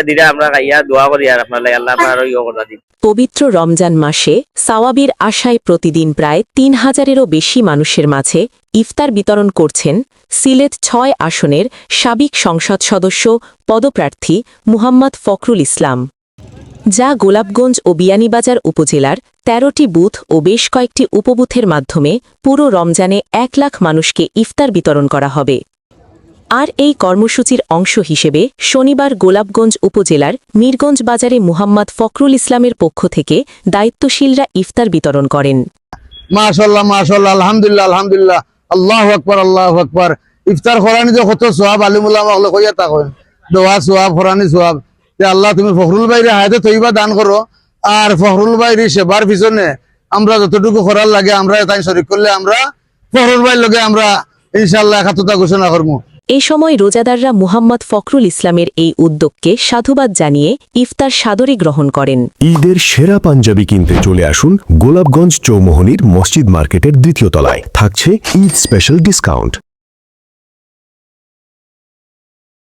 দিলে আমরা খাইয়া দোয়া করি আর আপনার লাগে আল্লাহ আপনার ইয়ে করবা দিন। পবিত্র রমজান মাসে সাওয়াবের আশায় প্রতিদিন প্রায় ৩,০০০-এরও বেশি মানুষের মাঝে ইফতার বিতরণ করছেন সিলেট ৬ আসনের সাবেক সংসদ সদস্য পদপ্রার্থী মুহাম্মদ ফখরুল ইসলাম, যা গোলাপগঞ্জ ও বিয়ানীবাজার উপজেলার ১৩টি বুথ ও বেশ কয়েকটি উপবুথের মাধ্যমে পুরো রমজানে ১ লাখ মানুষকে ইফতার বিতরণ করা হবে। আর এই কর্মসূচির অংশ হিসেবে শনিবার গোলাপগঞ্জ উপজেলার মিরগঞ্জ বাজারে মুহাম্মদ ফখরুল ইসলামের পক্ষ থেকে দায়িত্বশীলরা ইফতার বিতরণ করেন। মাশাআল্লাহ মাশাআল্লাহ, আলহামদুলিল্লাহ আলহামদুলিল্লাহ, আল্লাহু আকবার আল্লাহু আকবার। ইফতার করানি যে কত সওয়াব আলিম উলামা হলো কইয়া তা কইন, দোয়া সওয়াব করানি সওয়াব। যে আল্লাহ তুমি ফখরুল ভাইরে হায়াতে তৈবা দান করো, আর ফখরুল ভাইরে সেবার পিছনে আমরা যতটুকু করার লাগে আমরা তাই শরীক করলে আমরা ফখরুল ভাইয়ের লগে আমরা ইনশাআল্লাহ একাত্মতা ঘোষণা করবো। এ সময় রোজাদাররা মুহাম্মদ ফখরুল ইসলামের এই উদ্যোগকে সাধুবাদ জানিয়ে ইফতার সাদরে গ্রহণ করেন। ঈদের সেরা পাঞ্জাবি কিনতে চলে আসুন গোলাপগঞ্জ চৌমোহনীর মসজিদ মার্কেটের ২য় তলায়। থাকছে ঈদ স্পেশাল ডিসকাউন্ট।